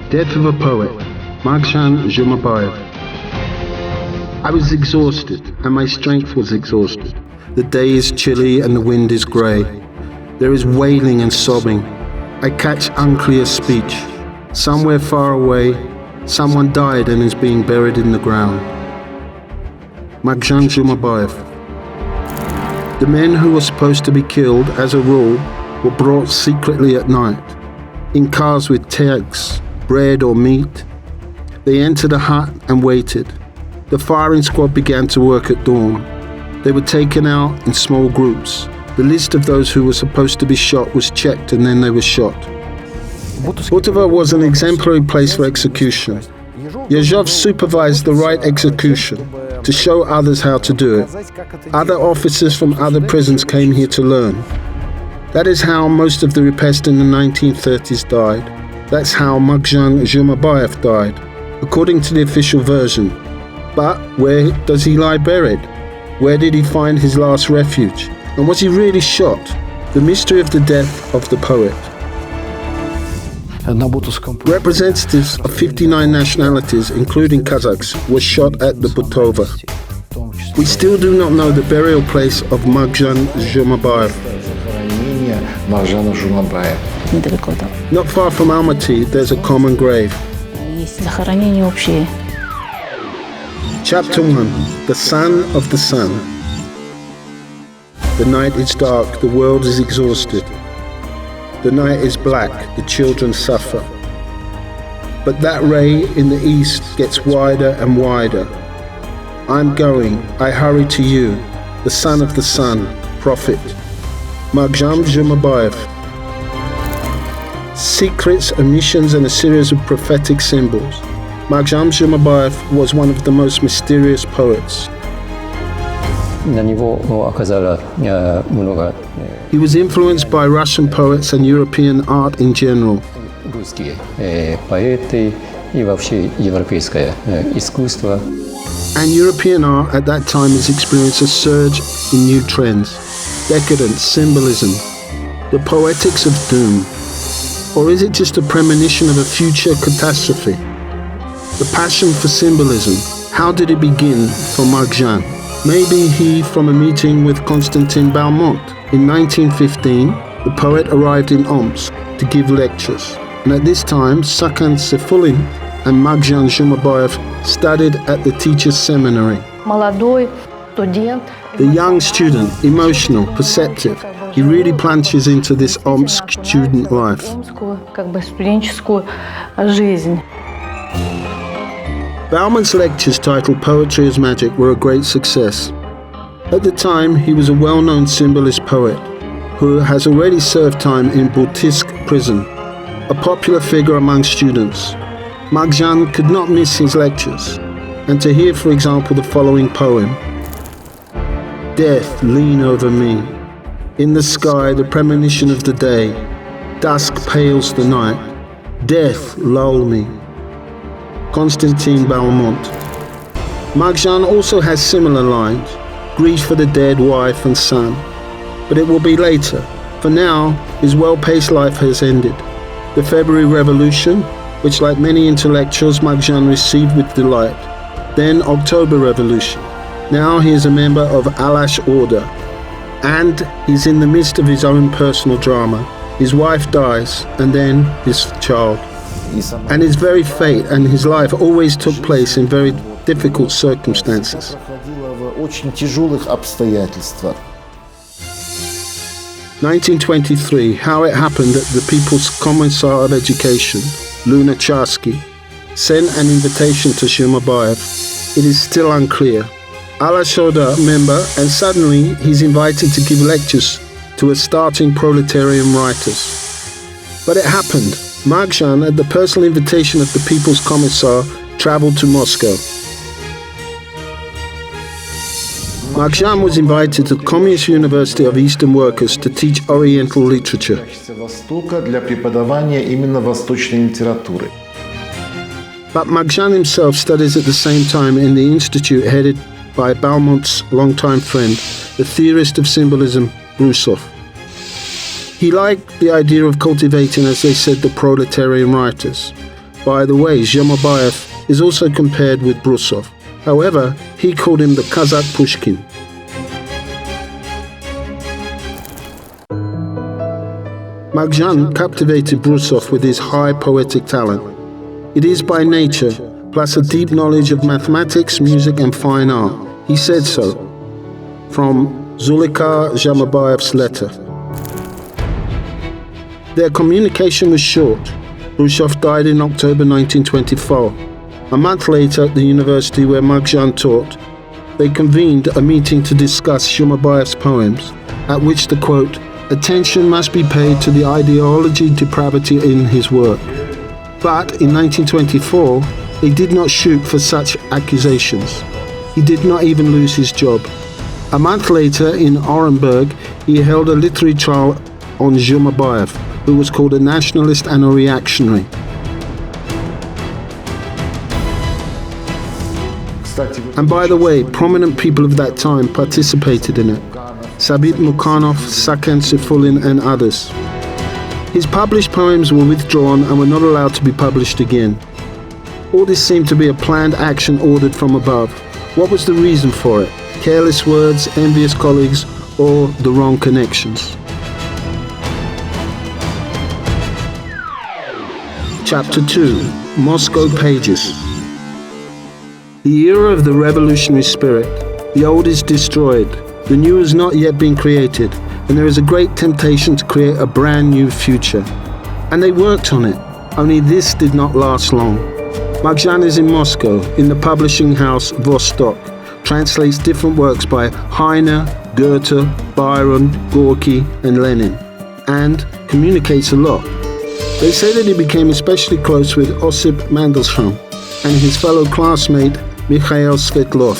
Death of a poet, Magzhan Zhumabayev. I was exhausted, and my strength was exhausted. The day is chilly and the wind is grey. There is wailing and sobbing. I catch unclear speech. Somewhere far away, someone died and is being buried in the ground. Magzhan Zhumabayev. The men who were supposed to be killed, as a rule, were brought secretly at night, in cars with tags, bread or meat. They entered a hut and waited. The firing squad began to work at dawn. They were taken out in small groups. The list of those who were supposed to be shot was checked and then they were shot. Butovo was an exemplary place for execution. Yezhov supervised the right execution to show others how to do it. Other officers from other prisons came here to learn. That is how most of the repressed in the 1930s died. That's how Magzhan Zhumabayev died, according to the official version. But where does he lie buried? Where did he find his last refuge? And was he really shot? The mystery of the death of the poet. Representatives of 59 nationalities, including Kazakhs, were shot at the Butovo. We still do not know the burial place of Magzhan Zhumabayev. Not far from Almaty, there's a common grave. Chapter 1. The Son of the Sun. The night is dark, the world is exhausted. The night is black, the children suffer. But that ray in the east gets wider and wider. I'm going, I hurry to you, the son of the sun, prophet. Magzhan Zhumabayev. Secrets, omissions and a series of prophetic symbols. Magzhan Zhumabayev was one of the most mysterious poets. He was influenced by Russian poets and European art in general. And European art at that time has experienced a surge in new trends. Decadence, symbolism, the poetics of doom. Or is it just a premonition of a future catastrophe? The passion for symbolism, how did it begin for Magzhan? Maybe he from a meeting with Konstantin Balmont. In 1915, the poet arrived in Omsk to give lectures. And at this time, Sakhan Sefulin and Magzhan Zhumabayev studied at the teacher's seminary. The young student, emotional, perceptive, he really plunges into this Omsk student life. Balmont's lectures titled Poetry as Magic were a great success. At the time, he was a well-known symbolist poet who has already served time in Butovo prison, a popular figure among students. Magzhan could not miss his lectures, and to hear, for example, the following poem. Death, lean over me. In the sky, the premonition of the day. Dusk pales the night. Death, lull me. Konstantin Balmont. Magzhan also has similar lines, grief for the dead wife and son. But it will be later. For now, his well-paced life has ended. The February Revolution, which like many intellectuals Magzhan received with delight. Then October Revolution. Now he is a member of Alash-Orda. And he's in the midst of his own personal drama. His wife dies, and then his child. And his very fate and his life always took place in very difficult circumstances. 1923, how it happened that the People's Commissar of Education, Lunacharsky, sent an invitation to Zhumabayev. It is still unclear. Alash-Orda member, and suddenly he's invited to give lectures to a starting proletarian writers. But it happened. Magzhan, at the personal invitation of the People's Commissar, traveled to Moscow. Magzhan was invited to the Communist University of Eastern Workers to teach Oriental literature. But Magzhan himself studies at the same time in the institute headed by Balmont's longtime friend, the theorist of symbolism, Brusov. He liked the idea of cultivating, as they said, the proletarian writers. By the way, Zhumabayev is also compared with Brusov. However, he called him the Kazakh Pushkin. Magzhan captivated Brusov with his high poetic talent. It is by nature, plus a deep knowledge of mathematics, music and fine art. He said so. From Zulika Zhumabayev's letter. Their communication was short. Brusov died in October 1924. A month later, at the university where Magzhan taught, they convened a meeting to discuss Zhumabayev's poems, at which the quote, "attention must be paid to the ideology depravity in his work." But in 1924, they did not shoot for such accusations. He did not even lose his job. A month later, in Orenburg, he held a literary trial on Zhumabayev, who was called a nationalist and a reactionary. And by the way, prominent people of that time participated in it. Sabit Mukhanov, Saken Sifulin and others. His published poems were withdrawn and were not allowed to be published again. All this seemed to be a planned action ordered from above. What was the reason for it? Careless words, envious colleagues, or the wrong connections? Chapter 2. Moscow Pages. The era of the revolutionary spirit. The old is destroyed. The new has not yet been created, and there is a great temptation to create a brand new future. And they worked on it, only this did not last long. Magzhan is in Moscow, in the publishing house Vostok, translates different works by Heine, Goethe, Byron, Gorky and Lenin, and communicates a lot. They say that he became especially close with Osip Mandelstam and his fellow classmate Mikhail Svetlov.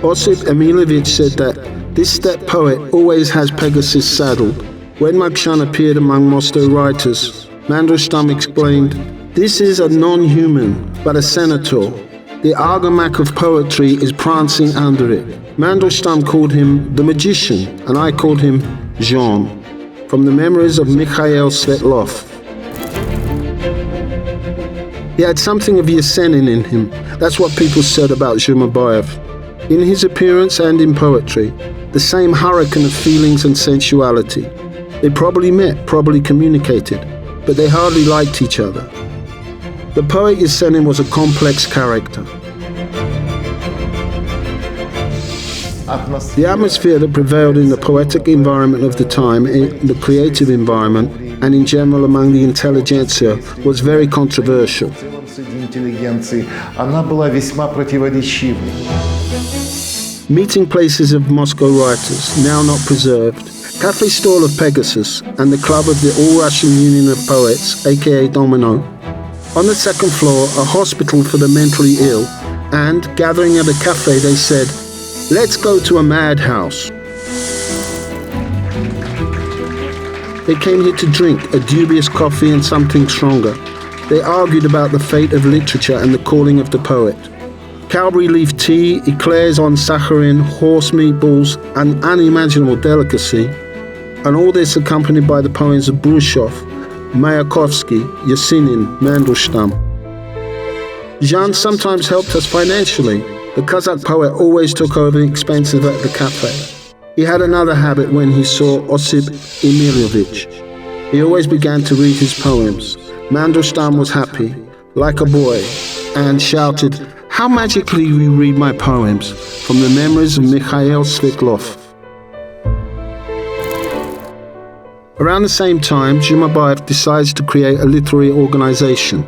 Osip Emilovich said that this steppe poet always has Pegasus saddled. When Magzhan appeared among Moscow writers, Mandelstam explained, "This is a non-human, but a senator. The argomak of poetry is prancing under it." Mandelstam called him the magician, and I called him Jean, from the memories of Mikhail Svetlov. He had something of Yesenin in him. That's what people said about Zhumabayev. In his appearance and in poetry, the same hurricane of feelings and sensuality. They probably met, probably communicated, but they hardly liked each other. The poet Yesenin was a complex character. The atmosphere that prevailed in the poetic environment of the time, in the creative environment, and in general among the intelligentsia, was very controversial. Meeting places of Moscow writers, now not preserved, Cafe Stall of Pegasus, and the club of the All-Russian Union of Poets, aka Domino. On the second floor, a hospital for the mentally ill, and, gathering at a cafe, they said, "Let's go to a madhouse." They came here to drink a dubious coffee and something stronger. They argued about the fate of literature and the calling of the poet. Cowrie leaf tea, eclairs on saccharin, horse meatballs, an unimaginable delicacy, and all this accompanied by the poems of Brusov, Mayakovsky, Yesenin, Mandelstam. Jean sometimes helped us financially. The Kazakh poet always took over the expenses at the cafe. He had another habit when he saw Osip Emilovich. He always began to read his poems. Mandelstam was happy, like a boy, and shouted, "How magically you read my poems," from the memories of Mikhail Svetlov. Around the same time, Zhumabayev decides to create a literary organization,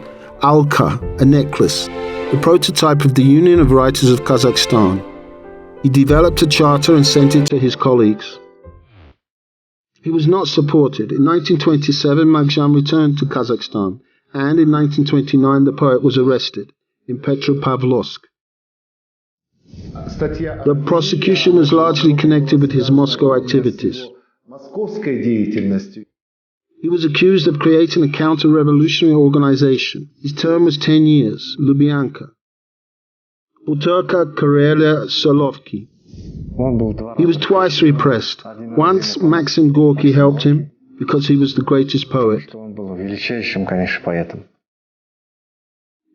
Alka, a necklace, the prototype of the Union of Writers of Kazakhstan. He developed a charter and sent it to his colleagues. He was not supported. In 1927, Magzhan returned to Kazakhstan, and in 1929 the poet was arrested in Petropavlovsk. The prosecution was largely connected with his Moscow activities. He was accused of creating a counter-revolutionary organization. His term was 10 years, Lubyanka. Butovo, Karelia, Solovki. He was twice repressed. Once Maxim Gorky helped him, because he was the greatest poet. Он был величайшим, конечно, поэтом.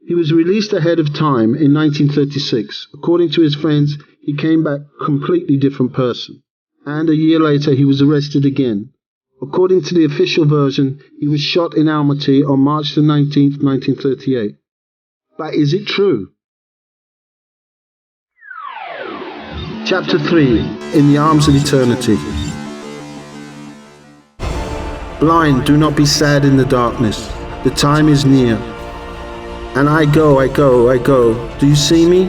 He was released ahead of time in 1936. According to his friends, he came back a completely different person. And a year later, he was arrested again. According to the official version, he was shot in Almaty on March the 19th, 1938. But is it true? Chapter 3. In the Arms of Eternity. Blind, do not be sad in the darkness. The time is near. And I go, I go, I go. Do you see me?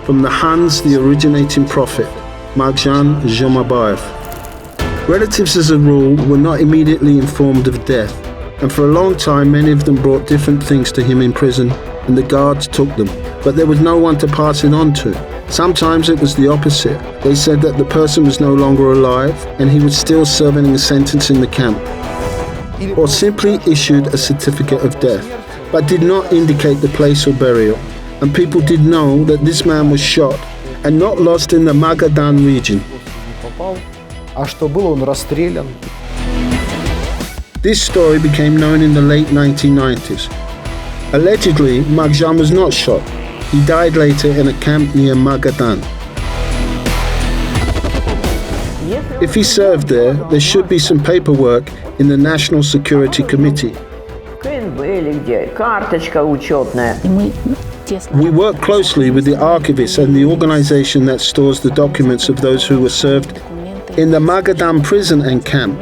From the Huns, the originating prophet, Magzhan Zhumabayev. Relatives, as a rule, were not immediately informed of death, and for a long time many of them brought different things to him in prison, and the guards took them, but there was no one to pass it on to. Sometimes it was the opposite. They said that the person was no longer alive, and he was still serving a sentence in the camp, or simply issued a certificate of death, but did not indicate the place of burial, and people did know that this man was shot and not lost in the Magzhan region. А что был он расстрелян. This story became known in the late 1990s. Allegedly, Magzhan was not shot. He died later in a camp near Magzhan. If he served there, there should be some paperwork in the National Security Committee. We work closely with the archivist and the organization that stores the documents of those who were served in the Magzhan prison and camp,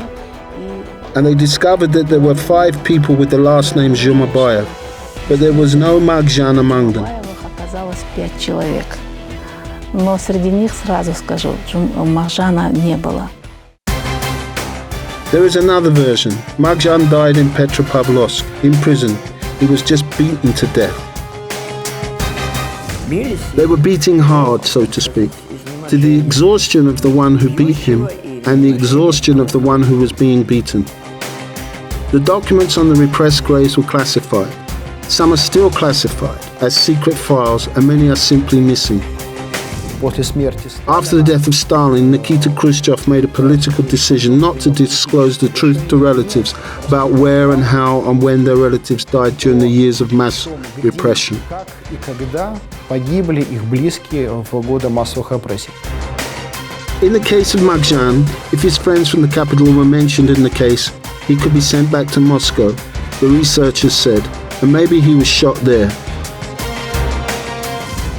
and they discovered that there were 5 people with the last name Zhumabayev, but there was no Magzhan among them. Оказалось 5 человек, но среди них, сразу скажу, Магзhana не было. There is another version. Magzhan died in Petropavlovsk, in prison. He was just beaten to death. They were beating hard, so to speak, to the exhaustion of the one who beat him and the exhaustion of the one who was being beaten. The documents on the repressed graves were classified. Some are still classified as secret files, and many are simply missing. After the death of Stalin, Nikita Khrushchev made a political decision not to disclose the truth to relatives about where and how and when their relatives died during the years of mass repression. In the case of Magzhan, if his friends from the capital were mentioned in the case, he could be sent back to Moscow, the researchers said, and maybe he was shot there.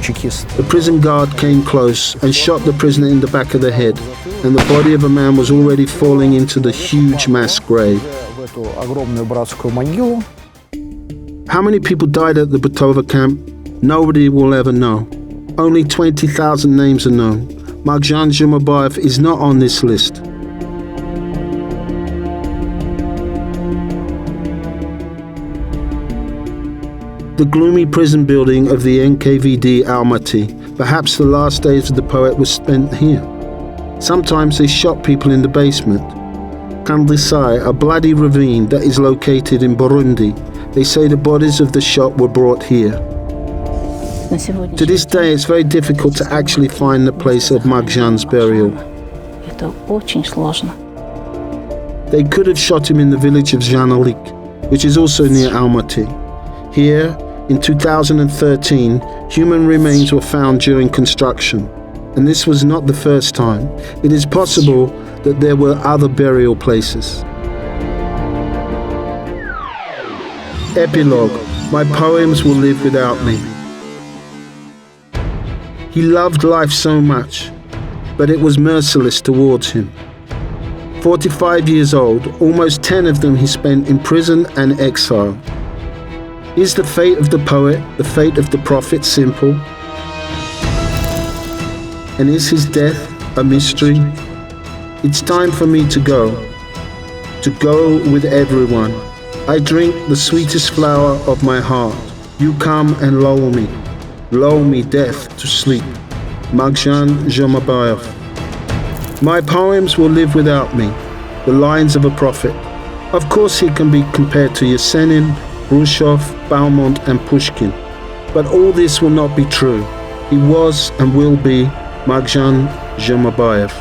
The prison guard came close and shot the prisoner in the back of the head, and the body of a man was already falling into the huge mass grave. How many people died at the Butovo camp? Nobody will ever know. Only 20,000 names are known. Magzhan Zhumabayev is not on this list. The gloomy prison building of the NKVD Almaty. Perhaps the last days of the poet were spent here. Sometimes they shot people in the basement. Kandlisai, a bloody ravine that is located in Burundi. They say the bodies of the shot were brought here. To this day, it's very difficult to actually find the place of Magzhan's burial. They could have shot him in the village of Zhanalik, which is also near Almaty. Here, in 2013, human remains were found during construction, and this was not the first time. It is possible that there were other burial places. Epilogue. My poems will live without me. He loved life so much, but it was merciless towards him. 45 years old, almost 10 of them he spent in prison and exile. Is the fate of the poet, the fate of the prophet, simple? And is his death a mystery? It's time for me to go with everyone. I drink the sweetest flower of my heart. You come and lull me death to sleep. Magzhan Zhumabayev. My poems will live without me, the lines of a prophet. Of course he can be compared to Yesenin, Khrushchev, Beaumont and Pushkin. But all this will not be true. He was and will be Magzhan Zhumabayev.